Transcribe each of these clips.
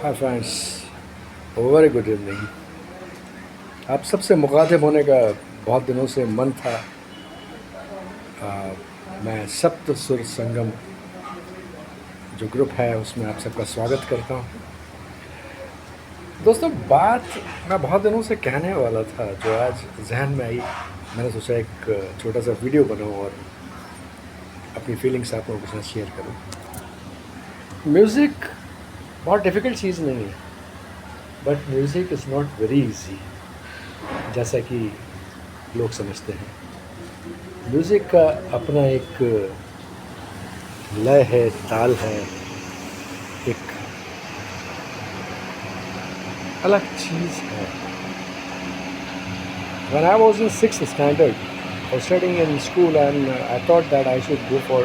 Hi friends, very good evening. आप सबसे मुखातिब होने का बहुत दिनों से मन था। मैं सप्त सुर संगम जो ग्रुप है उसमें आप सबका स्वागत करता हूँ। दोस्तों, बात मैं बहुत दिनों से कहने वाला था जो आज जहन में आई। मैंने सोचा एक छोटा सा वीडियो बनाऊँ और अपनी फीलिंग्स आप लोगों के साथ शेयर करूँ। म्यूज़िक बहुत डिफ़िकल्ट चीज़ नहीं है, but music is not very easy जैसा कि लोग समझते हैं। म्यूज़िक का अपना एक लय है, ताल है, एक अलग चीज़ है। When I was in sixth standard, I was studying in school and I thought that I should go for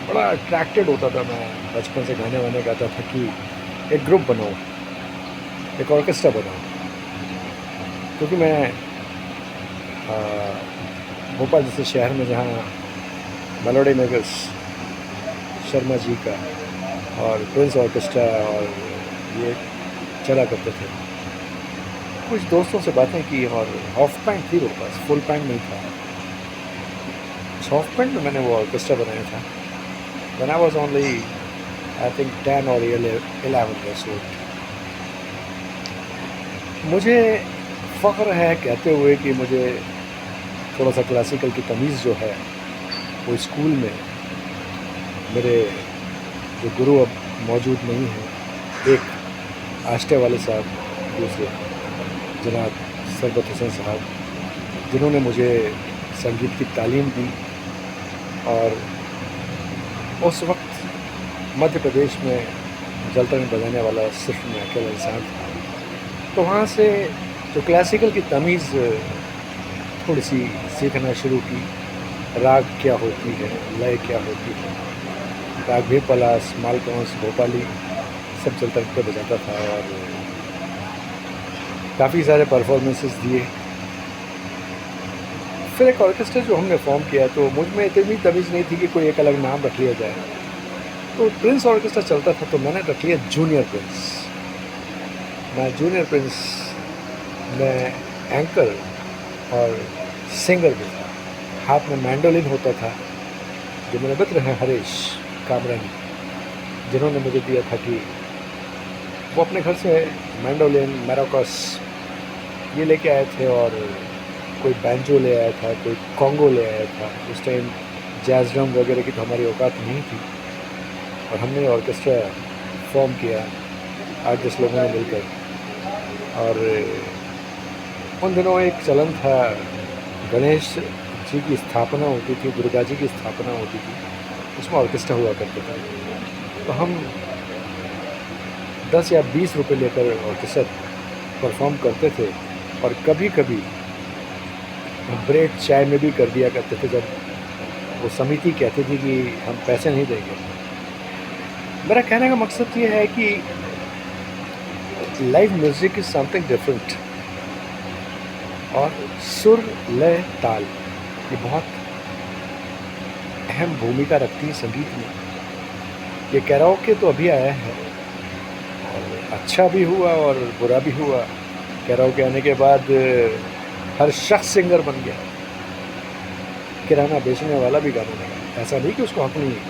बड़ा अट्रैक्टेड होता था मैं बचपन से गाने वाने गाता था कि एक ग्रुप बनाऊँ, एक ऑर्केस्ट्रा बनाऊँ। क्योंकि मैं भोपाल जैसे शहर में जहाँ मेलोडी मेकर्स शर्मा जी का और प्रिंस ऑर्केस्ट्रा और ये चला करते थे, कुछ दोस्तों से बातें की और हाफ पैंट थी मेरे पास, फुल पैंट नहीं था। उस हाफ पैंट में मैंने वो ऑर्केस्ट्रा बनाया था। When I was only I think 10 or 11 years old। मुझे फ़ख्र है कहते हुए कि मुझे थोड़ा सा क्लासिकल की तमीज़ जो है वो स्कूल में मेरे जो गुरु अब मौजूद नहीं हैं, एक आष्टे वाले साहब, दूसरे जनाब सरबत हुसैन साहब, जिन्होंने मुझे संगीत की तालीम दी। और उस वक्त मध्य प्रदेश में जलतन बजाने वाला सिर्फ मैं अकेला इंसान था। तो वहाँ से जो क्लासिकल की तमीज़ थोड़ी सी सीखना शुरू की। राग क्या होती है, लय क्या होती है, राग भी पलास, मालकंस, भोपाली सब जलतन पे बजाता था और काफ़ी सारे परफॉर्मेंसेस दिए। फिर एक ऑर्केस्ट्रा जो हमने फॉर्म किया तो मुझ में इतनी तमीज़ नहीं थी कि कोई एक अलग नाम रख लिया जाए। तो प्रिंस ऑर्केस्ट्रा चलता था तो मैंने रख लिया जूनियर प्रिंस। मैं जूनियर प्रिंस में एंकर और सिंगर भी था। हाथ में मैंडोलिन होता था जो मेरे मित्र हैं हरीश कामरानी, जिन्होंने मुझे दिया था कि वो अपने घर से मैंडोलिन, मैराकस ये लेके आए थे और कोई बैंजो ले आया था, कोई कॉन्गो ले आया था। उस टाइम जैज़ ड्रम वगैरह की तो हमारी औकात नहीं थी और हमने ऑर्केस्ट्रा फॉर्म किया 8-10 लोगों ने मिलकर। और उन दिनों एक चलन था, गणेश जी की स्थापना होती थी, दुर्गा जी की स्थापना होती थी, उसमें ऑर्केस्ट्रा हुआ करते थे। तो हम 10 या 20 रुपये लेकर ऑर्केस्ट्रा परफॉर्म करते थे और कभी कभी ब्रेक चाय में भी कर दिया करते थे जब वो समिति कहती थी कि हम पैसे नहीं देंगे। मेरा कहने का मकसद ये है कि live music is something different और सुर, लय, ताल ये बहुत अहम भूमिका रखती है संगीत में। ये कैराओके तो अभी आया है और अच्छा भी हुआ और बुरा भी हुआ। कैराओके आने के बाद हर शख्स सिंगर बन गया, किराना बेचने वाला भी गाने लगा। ऐसा नहीं कि उसको हक नहीं है,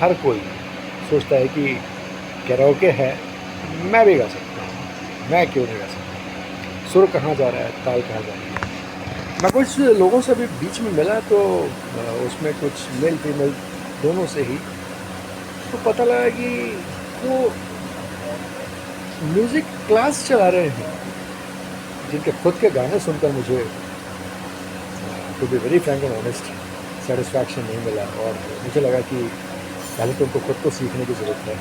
हर कोई सोचता है कि कैराओके है, मैं भी गा सकता हूँ, मैं क्यों नहीं गा सकता। सुर कहाँ जा रहा है, ताल कहाँ जा रही है। मैं कुछ लोगों से भी बीच में मिला तो उसमें कुछ मेल फीमेल दोनों से ही तो पता लगा कि वो म्यूज़िक क्लास चला रहे हैं, जिनके खुद के गाने सुनकर मुझे to be very frank and honest satisfaction नहीं मिला। और मुझे लगा कि पहले तो उनको खुद को सीखने की ज़रूरत है।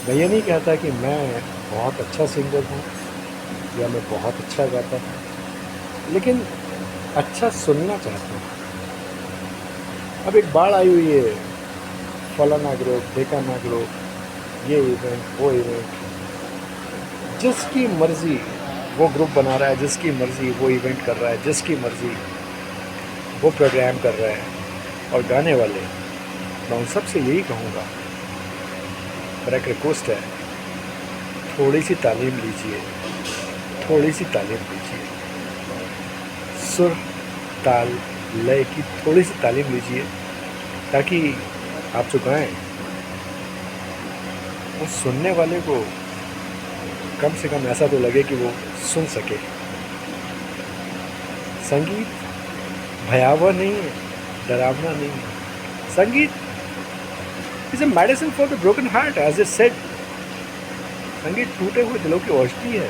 मैं ये नहीं कहता कि मैं बहुत अच्छा सिंगर हूँ या मैं बहुत अच्छा गाता हूँ, लेकिन अच्छा सुनना चाहता हूँ। अब एक बाढ़ आई हुई है, फलाना ग्रुप, ढेकाना ग्रुप, ये इवेंट, वो इवेंट, जिसकी मर्ज़ी वो ग्रुप बना रहा है, जिसकी मर्ज़ी वो इवेंट कर रहा है, जिसकी मर्ज़ी वो प्रोग्राम कर रहा है। और गाने वाले, मैं उन सब से यही कहूँगा, मेरा एक रिक्वेस्ट है थोड़ी सी तालीम लीजिए, थोड़ी सी तालीम लीजिए, सुर ताल लय की थोड़ी सी तालीम लीजिए, ताकि आप जो गाएं वो सुनने वाले को कम से कम ऐसा तो लगे कि वो सुन सके। संगीत भयावह नहीं है, डरावना नहीं है। संगीत is a medicine for the broken heart, as it said। संगीत टूटे हुए दिलों की औषधि है,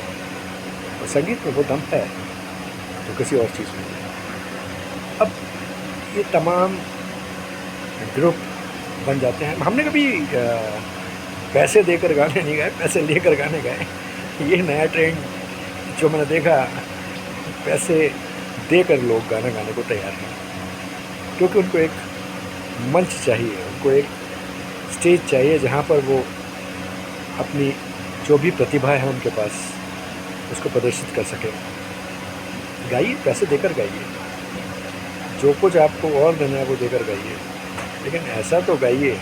और संगीत में वो दम है जो किसी और चीज़ में नहीं। अब ये तमाम ग्रुप बन जाते हैं। हमने कभी पैसे देकर गाने नहीं गाए, पैसे लेकर गाने गाए। ये नया ट्रेंड जो मैंने देखा, पैसे देकर लोग गाना गाने को तैयार हैं, क्योंकि उनको एक मंच चाहिए, उनको एक स्टेज चाहिए जहाँ पर वो अपनी जो भी प्रतिभा है उनके पास उसको प्रदर्शित कर सके। गाइए, पैसे देकर गाइए, जो कुछ आपको और देना है वो देकर गाइए, लेकिन ऐसा तो गाइए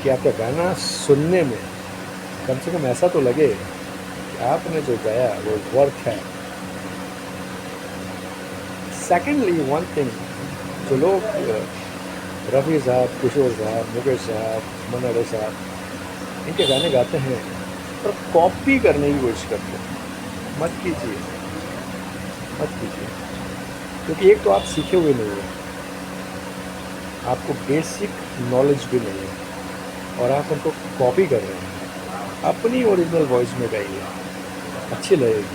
कि आपका गाना सुनने में कम से कम ऐसा तो लगे कि आपने जो गाया वो वर्थ है। सेकेंडली वन थिंग, जो लोग रफ़ी साहब, किशोर साहब, मुकेश साहब, मन्ना साहब इनके गाने गाते हैं और कॉपी करने की कोशिश करते हैं, मत कीजिए, मत कीजिए। क्योंकि एक तो आप सीखे हुए नहीं हो, आपको बेसिक नॉलेज भी नहीं है, और आप उनको कॉपी कर रहे हैं। अपनी ओरिजिनल वॉइस में गाइए, अच्छी लगेगी।